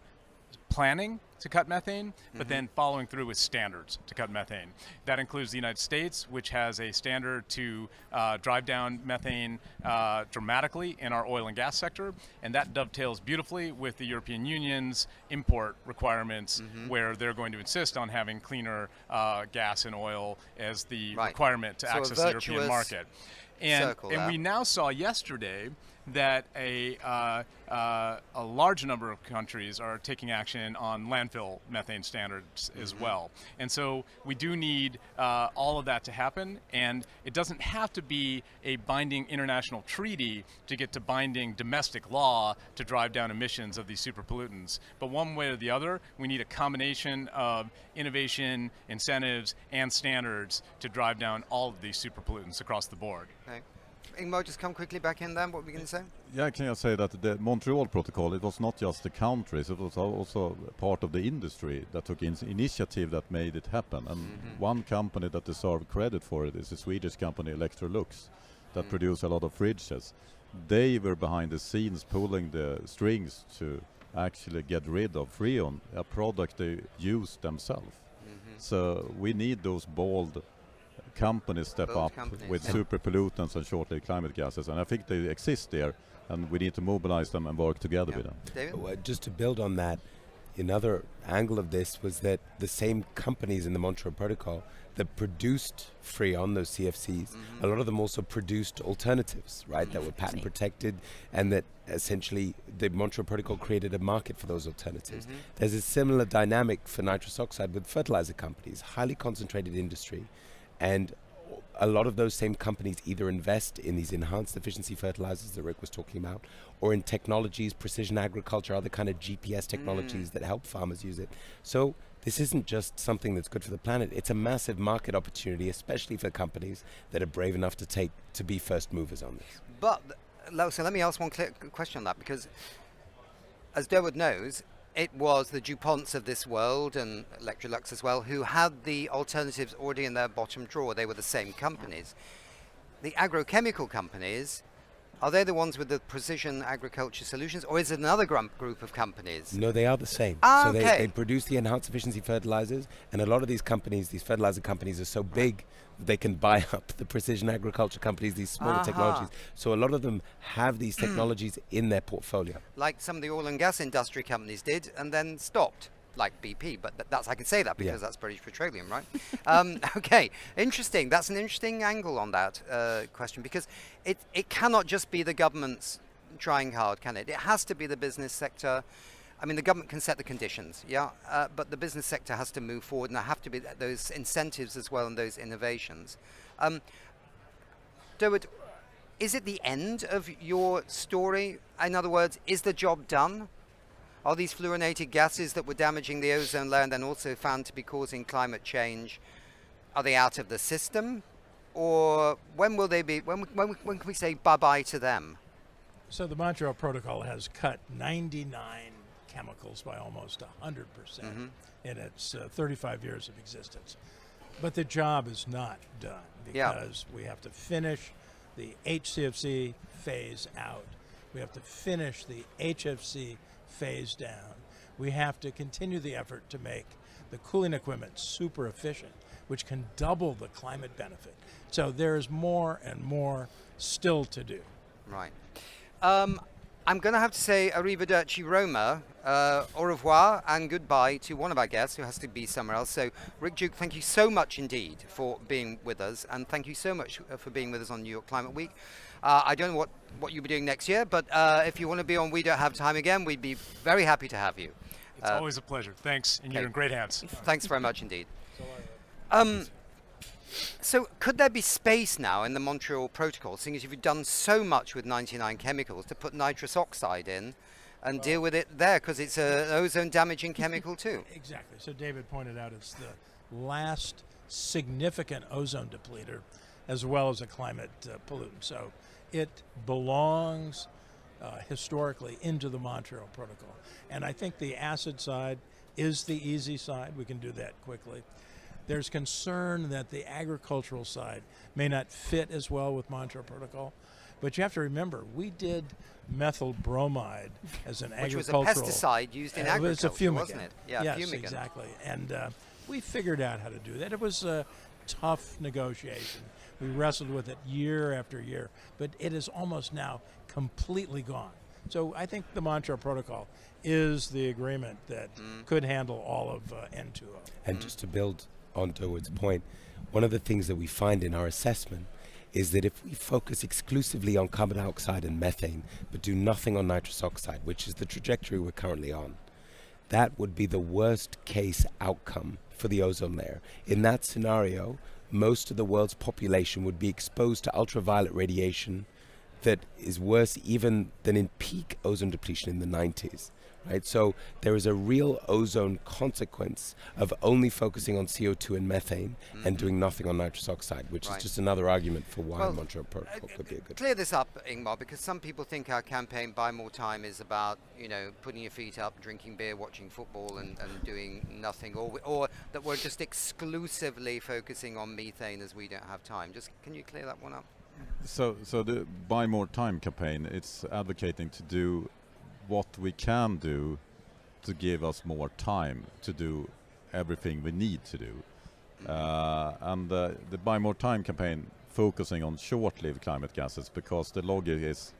planning to cut methane, but then following through with standards to cut methane. That includes the United States, which has a standard to drive down methane dramatically in our oil and gas sector, and that dovetails beautifully with the European Union's import requirements, where they're going to insist on having cleaner gas and oil as the requirement to access the European market. And we now saw yesterday that a large number of countries are taking action on landfill methane standards as well. And so we do need all of that to happen, and it doesn't have to be a binding international treaty to get to binding domestic law to drive down emissions of these super pollutants. But one way or the other, we need a combination of innovation, incentives, and standards to drive down all of these super pollutants across the board. Okay. Ingmar, just come quickly back in then. What were we going to say? Yeah, can I say that the Montreal Protocol, it was not just the countries, it was also part of the industry that took initiative that made it happen. And one company that deserves credit for it is a Swedish company, Electrolux, that produce a lot of fridges. They were behind the scenes pulling the strings to actually get rid of Freon, a product they use themselves. So we need those bold companies step up with super pollutants and short-lived climate gases, and I think they exist there, and we need to mobilize them and work together with them. David? Just to build on that, another angle of this was that the same companies in the Montreal Protocol that produced Freon, those CFCs, a lot of them also produced alternatives, right, that were patent protected, and that essentially the Montreal Protocol created a market for those alternatives. There's a similar dynamic for nitrous oxide with fertilizer companies, highly concentrated industry, and a lot of those same companies either invest in these enhanced efficiency fertilizers that Rick was talking about, or in technologies, precision agriculture, other kind of GPS technologies that help farmers use it. So this isn't just something that's good for the planet, it's a massive market opportunity, especially for companies that are brave enough to be first movers on this. But, so let me ask one question on that, because as Durwood knows, it was the DuPonts of this world, and Electrolux as well, who had the alternatives already in their bottom drawer. They were the same companies. The agrochemical companies, are they the ones with the precision agriculture solutions, or is it another group of companies? No, they are the same. Ah, so okay. they produce the enhanced efficiency fertilizers, and a lot of these companies, these fertilizer companies, are so big they can buy up the precision agriculture companies, these smaller technologies. So a lot of them have these technologies in their portfolio. Like some of the oil and gas industry companies did, and then stopped, like BP. But that's, I can say that because that's British Petroleum, right? Okay, interesting. That's an interesting angle on that question, because it cannot just be the governments trying hard, can it? It has to be the business sector. I mean, the government can set the conditions, but the business sector has to move forward, and there have to be those incentives as well and those innovations. Durwood, is it the end of your story? In other words, is the job done? Are these fluorinated gases that were damaging the ozone layer and then also found to be causing climate change, are they out of the system? Or when will they be, when can we say bye-bye to them? So the Montreal Protocol has cut 99 chemicals by almost 100% in its 35 years of existence. But the job is not done, because we have to finish the HCFC phase out. We have to finish the HFC phase down. We have to continue the effort to make the cooling equipment super efficient, which can double the climate benefit. So there's more and more still to do. Right. I'm going to have to say arrivederci Roma, au revoir and goodbye to one of our guests who has to be somewhere else. So Rick Duke, thank you so much indeed for being with us, and thank you so much for being with us on New York Climate Week. I don't know what you'll be doing next year, but if you want to be on We Don't Have Time again, we'd be very happy to have you. It's always a pleasure. Thanks, and you're in great hands. Thanks very much indeed. So could there be space now in the Montreal Protocol, seeing as you've done so much with 99 chemicals, to put nitrous oxide in and deal with it there, because it's an ozone damaging chemical too? Exactly. So David pointed out it's the last significant ozone depleter as well as a climate pollutant. So it belongs historically into the Montreal Protocol. And I think the acid side is the easy side. We can do that quickly. There's concern that the agricultural side may not fit as well with Montreal Protocol, but you have to remember, we did methyl bromide as an agricultural... Which was a pesticide used in agriculture, it was a fumigant. Wasn't it? Yeah, yes, fumigant. Exactly. And we figured out how to do that. It was a tough negotiation. We wrestled with it year after year, but it is almost now completely gone. So I think the Montreal Protocol is the agreement that could handle all of N2O. And just to build on Durwood's point, one of the things that we find in our assessment is that if we focus exclusively on carbon dioxide and methane, but do nothing on nitrous oxide, which is the trajectory we're currently on, that would be the worst case outcome for the ozone layer. In that scenario, most of the world's population would be exposed to ultraviolet radiation that is worse even than in peak ozone depletion in the 90s, right? So there is a real ozone consequence of only focusing on CO2 and methane and doing nothing on nitrous oxide, which is just another argument for why Montreal Protocol could be a good. Clear this up, Ingmar, because some people think our campaign Buy More Time is about, putting your feet up, drinking beer, watching football and doing nothing, or that we're just exclusively focusing on methane as we don't have time. Just can you clear that one up? So the Buy More Time campaign, it's advocating to do what we can do to give us more time to do everything we need to do. And the Buy More Time campaign focusing on short-lived climate gases, because the logic is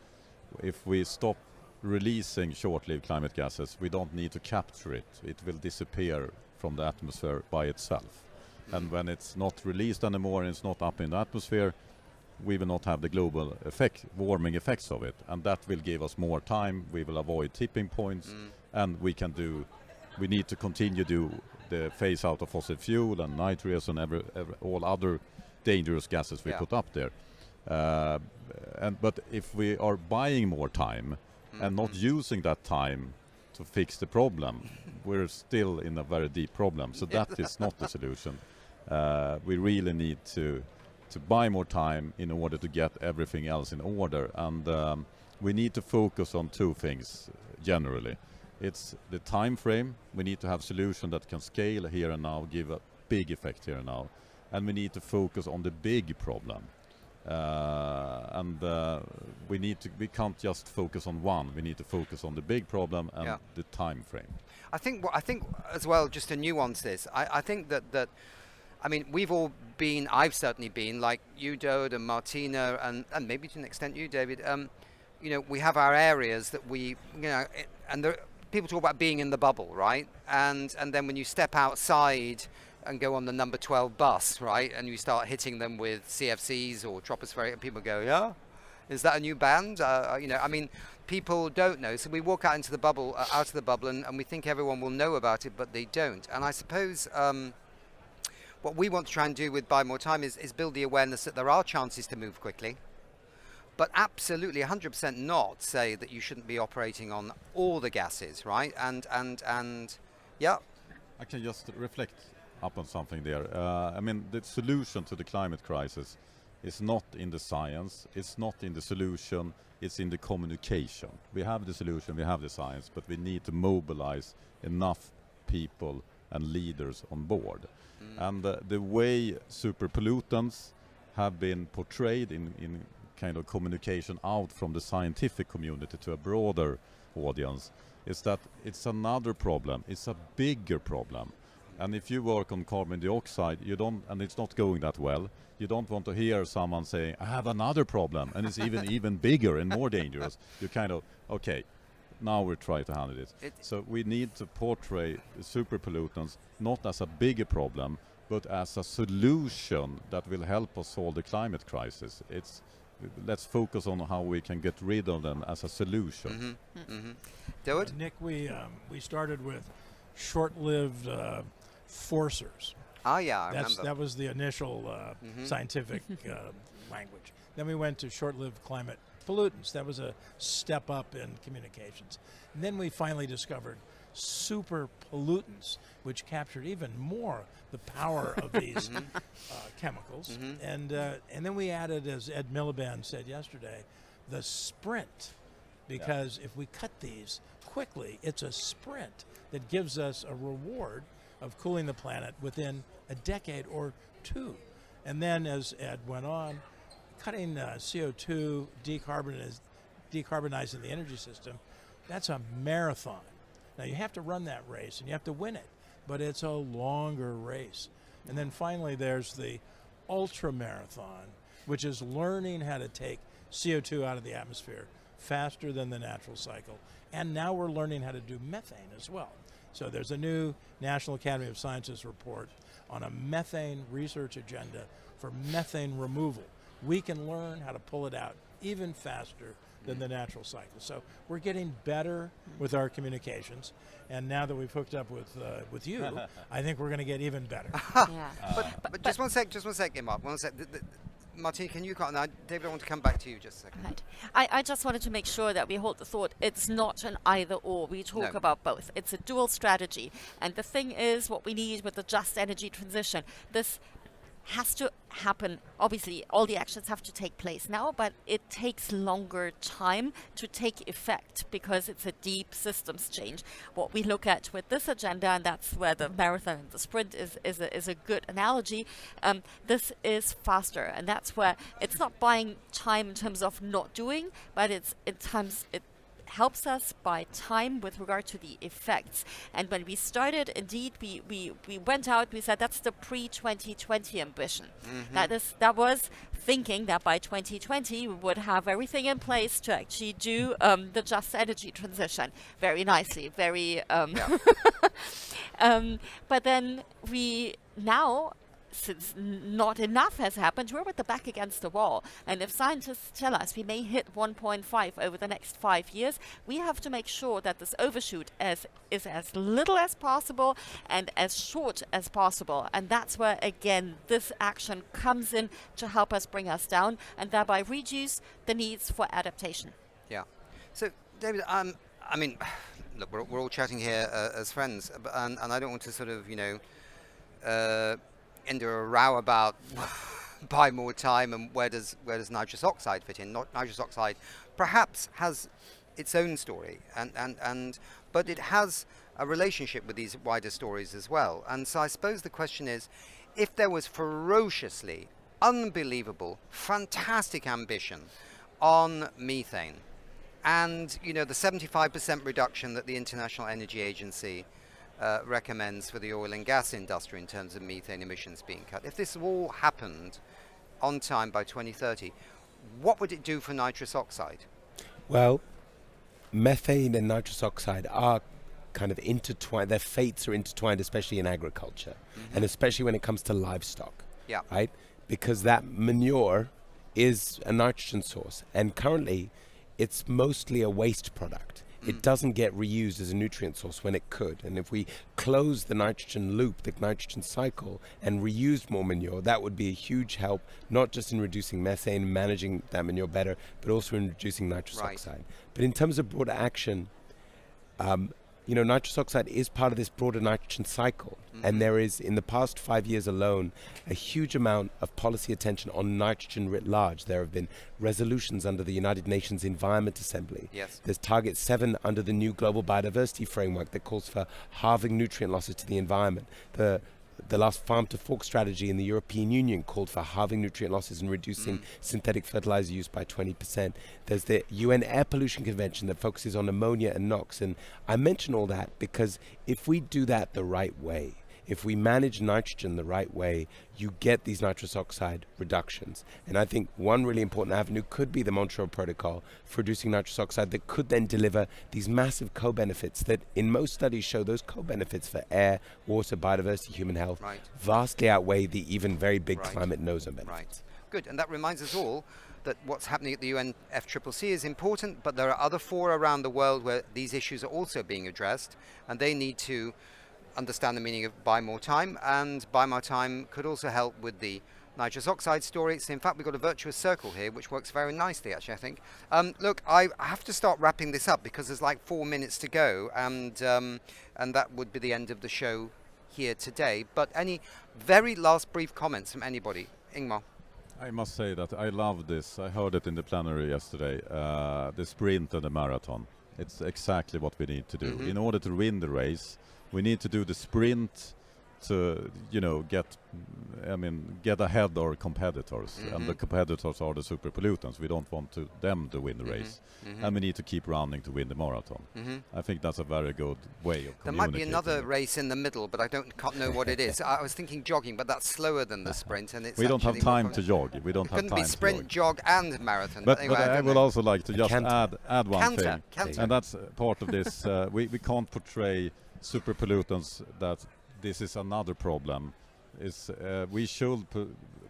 if we stop releasing short-lived climate gases, we don't need to capture it. It will disappear from the atmosphere by itself. And when it's not released anymore and it's not up in the atmosphere, we will not have the global warming effects of it, and that will give us more time. We will avoid tipping points, and we need to continue do the phase out of fossil fuel and nitrous and all other dangerous gases we put up there. But if we are buying more time and not using that time to fix the problem, we're still in a very deep problem. So that is not the solution. We really need to buy more time in order to get everything else in order, and we need to focus on two things generally. It's the time frame. We need to have solutions that can scale here and now, give a big effect here and now, and we need to focus on the big problem. We can't just focus on one. We need to focus on the big problem and the time frame. I think as well, just to nuance this, I think that I mean, we've all been, I've certainly been, like you, Durwood, and Martina, and maybe to an extent you, David, we have our areas that and people talk about being in the bubble, right? And then when you step outside and go on the number 12 bus, right, and you start hitting them with CFCs or Tropospheric, and people go, yeah? Is that a new band? I mean, people don't know. So we walk out into the bubble, and we think everyone will know about it, but they don't. And I suppose what we want to try and do with Buy More Time is build the awareness that there are chances to move quickly, but absolutely 100% not say that you shouldn't be operating on all the gases, right? And yeah. I can just reflect upon something there. I mean, the solution to the climate crisis is not in the science, it's not in the solution, it's in the communication. We have the solution, we have the science, but we need to mobilize enough people and leaders on board. And the way super-pollutants have been portrayed in kind of communication out from the scientific community to a broader audience is that it's another problem, it's a bigger problem. And if you work on carbon dioxide, and it's not going that well, you don't want to hear someone saying, I have another problem, and it's even bigger and more dangerous. You kind of, okay, now we're trying to handle it. So we need to portray the super-pollutants not as a bigger problem, but as a solution that will help us solve the climate crisis. Let's focus on how we can get rid of them as a solution. Durwood? Nick, we started with short-lived forcers. Ah, yeah, I remember. That was the initial scientific language. Then we went to short-lived climate pollutants. That was a step up in communications. And then we finally discovered super pollutants, which captured even more the power of these chemicals. And then we added, as Ed Miliband said yesterday, the sprint, because if we cut these quickly, it's a sprint that gives us a reward of cooling the planet within a decade or two. And then, as Ed went on, cutting CO2, decarbonizing the energy system, that's a marathon. Now, you have to run that race, and you have to win it, but it's a longer race. And then finally, there's the ultra-marathon, which is learning how to take CO2 out of the atmosphere faster than the natural cycle. And now we're learning how to do methane as well. So there's a new National Academy of Sciences report on a methane research agenda for methane removal. We can learn how to pull it out even faster than the natural cycle. So we're getting better with our communications, and now that we've hooked up with you, I think we're going to get even better. But just one sec, Mark. One sec. Martina, can you comment? David, I want to come back to you just a second. Right. I just wanted to make sure that we hold the thought it's not an either or. We talk No. about both. It's a dual strategy. And the thing is, what we need with the just energy transition, this has to happen. Obviously, all the actions have to take place now, but it takes longer time to take effect because it's a deep systems change. What we look at with this agenda, and that's where the marathon and the sprint is a good analogy, this is faster. And that's where it's not buying time in terms of not doing, but it helps us buy time with regard to the effects. And when we started, indeed, we went out, we said that's the pre-2020 ambition. That was thinking that by 2020 we would have everything in place to actually do the just energy transition very nicely, very but then we now, since not enough has happened, we're with the back against the wall. And if scientists tell us we may hit 1.5 over the next 5 years, we have to make sure that this overshoot is as little as possible and as short as possible. And that's where, again, this action comes in to help us bring us down and thereby reduce the needs for adaptation. Yeah. So, David, I mean, look, we're all chatting here as friends, and I don't want to sort of, into a row about buy more time and where does nitrous oxide fit in. Nitrous oxide perhaps has its own story, but it has a relationship with these wider stories as well. And so I suppose the question is, if there was ferociously unbelievable, fantastic ambition on methane, and the 75% reduction that the International Energy Agency recommends for the oil and gas industry in terms of methane emissions being cut. If this all happened on time by 2030, what would it do for nitrous oxide? Well, methane and nitrous oxide are kind of intertwined. Their fates are intertwined, especially in agriculture, and especially when it comes to livestock. Yeah. Right? Because that manure is a nitrogen source, and currently it's mostly a waste product. It doesn't get reused as a nutrient source when it could. And if we close the nitrogen loop, the nitrogen cycle, and reused more manure, that would be a huge help, not just in reducing methane, managing that manure better, but also in reducing nitrous oxide. But in terms of broader action, nitrous oxide is part of this broader nitrogen cycle. And there is, in the past 5 years alone, a huge amount of policy attention on nitrogen writ large. There have been resolutions under the United Nations Environment Assembly. Yes. There's Target 7 under the new Global Biodiversity Framework that calls for halving nutrient losses to the environment. The last farm to fork strategy in the European Union called for halving nutrient losses and reducing synthetic fertilizer use by 20%. There's the UN Air Pollution Convention that focuses on ammonia and NOx. And I mention all that because if we do that the right way, if we manage nitrogen the right way, you get these nitrous oxide reductions. And I think one really important avenue could be the Montreal Protocol for reducing nitrous oxide that could then deliver these massive co-benefits that in most studies show those co-benefits for air, water, biodiversity, human health vastly outweigh the even very big climate and ozone benefits. Right. Good. And that reminds us all that what's happening at the UNFCCC is important, but there are other fora around the world where these issues are also being addressed, and they need to understand the meaning of buy more time, and buy more time could also help with the nitrous oxide story. So in fact, we've got a virtuous circle here, which works very nicely, actually, I think. Look, I have to start wrapping this up because there's like 4 minutes to go, and that would be the end of the show here today. But any very last brief comments from anybody? Ingmar? I must say that I love this. I heard it in the plenary yesterday, the sprint and the marathon. It's exactly what we need to do. In order to win the race, we need to do the sprint to, get ahead our competitors. And the competitors are the super-pollutants. We don't want them to win the race. And we need to keep running to win the marathon. I think that's a very good way of communicating. There might be another race in the middle, but I can't know what it is. I was thinking jogging, but that's slower than the sprint. And it's we don't have time to jog. We don't have time to jog. It couldn't be sprint, jog, and marathon. But anyway, I would also like to just Kanter. add one thing. Kanter. And that's part of this. We can't portray super-pollutants that this is another problem. We should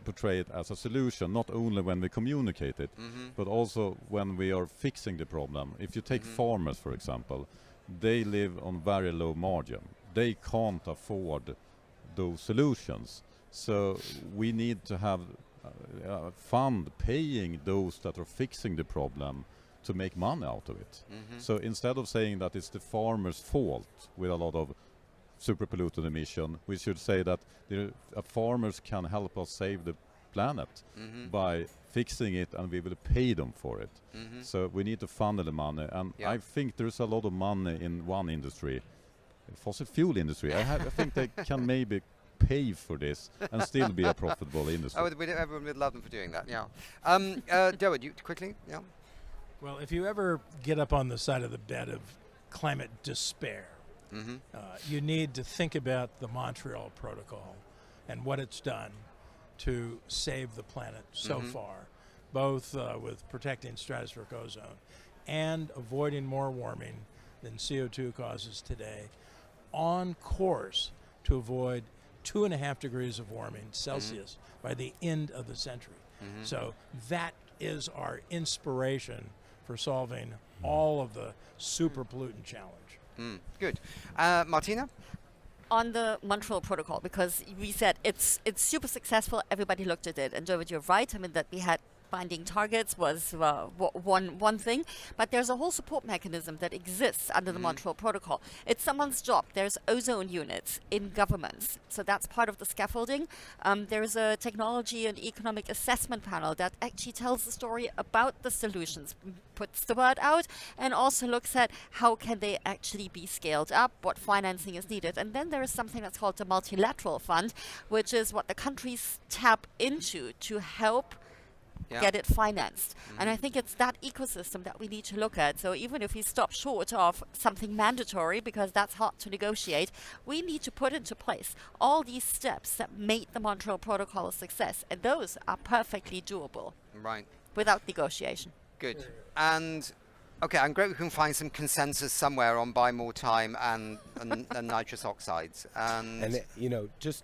portray it as a solution, not only when we communicate it, but also when we are fixing the problem. If you take farmers, for example, they live on very low margin. They can't afford those solutions. So we need to have fund paying those that are fixing the problem to make money out of it. So instead of saying that it's the farmer's fault with a lot of super pollutant emission, we should say that farmers can help us save the planet by fixing it, and we will pay them for it. So we need to funnel the money, and I think there's a lot of money in one industry, fossil fuel industry. I think they can maybe pay for this and still be a profitable industry. Oh, everyone would love them for doing that, yeah. Durwood, you quickly, yeah? Well, if you ever get up on the side of the bed of climate despair, you need to think about the Montreal Protocol and what it's done to save the planet so far, both with protecting stratospheric ozone and avoiding more warming than CO2 causes today, on course to avoid 2.5 degrees of warming Celsius by the end of the century. So that is our inspiration for solving all of the super pollutant challenge. Good. Martina? On the Montreal Protocol, because we said it's super successful, everybody looked at it, and Durwood, you're right. I mean, that we had binding targets was one thing, but there's a whole support mechanism that exists under the Montreal Protocol. It's someone's job. There's ozone units in governments, so that's part of the scaffolding. There's a technology and economic assessment panel that actually tells the story about the solutions, puts the word out, and also looks at how can they actually be scaled up, what financing is needed. And then there is something that's called the multilateral fund, which is what the countries tap into to help get it financed. And I think it's that ecosystem that we need to look at. So even if we stop short of something mandatory, because that's hard to negotiate, we need to put into place all these steps that made the Montreal Protocol a success. And those are perfectly doable. Right. Without negotiation. Good. And okay, I'm great we can find some consensus somewhere on buy more time and nitrous oxides. And you know, just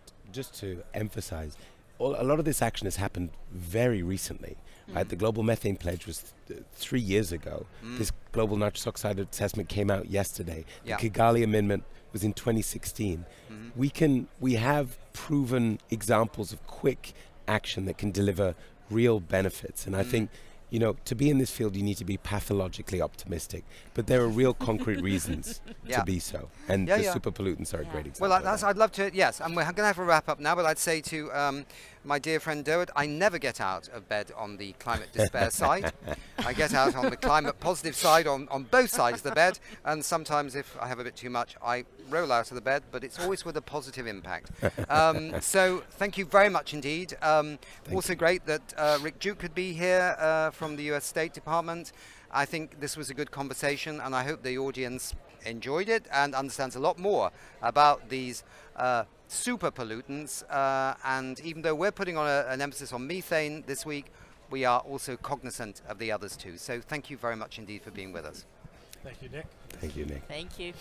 to emphasize, a lot of this action has happened very recently. Right? The Global Methane Pledge was 3 years ago. This Global Nitrous Oxide Assessment came out yesterday. The Kigali Amendment was in 2016. We have proven examples of quick action that can deliver real benefits. And I think, you know, to be in this field, you need to be pathologically optimistic. But there are real concrete reasons to be so. And the super pollutants are a great example. Well, I'd love to, yes, and we're going to have a wrap up now, but I'd say to my dear friend Durwood, I never get out of bed on the climate despair side. I get out on the climate positive side on both sides of the bed, and sometimes if I have a bit too much, I roll out of the bed, but it's always with a positive impact. So thank you very much indeed. Also great that Rick Duke could be here from the US State Department. I think this was a good conversation, and I hope the audience enjoyed it and understands a lot more about these super pollutants. And even though we're putting on an emphasis on methane this week, we are also cognizant of the others too. So thank you very much indeed for being with us. Thank you, Nick. Thank you, Nick. Thank you.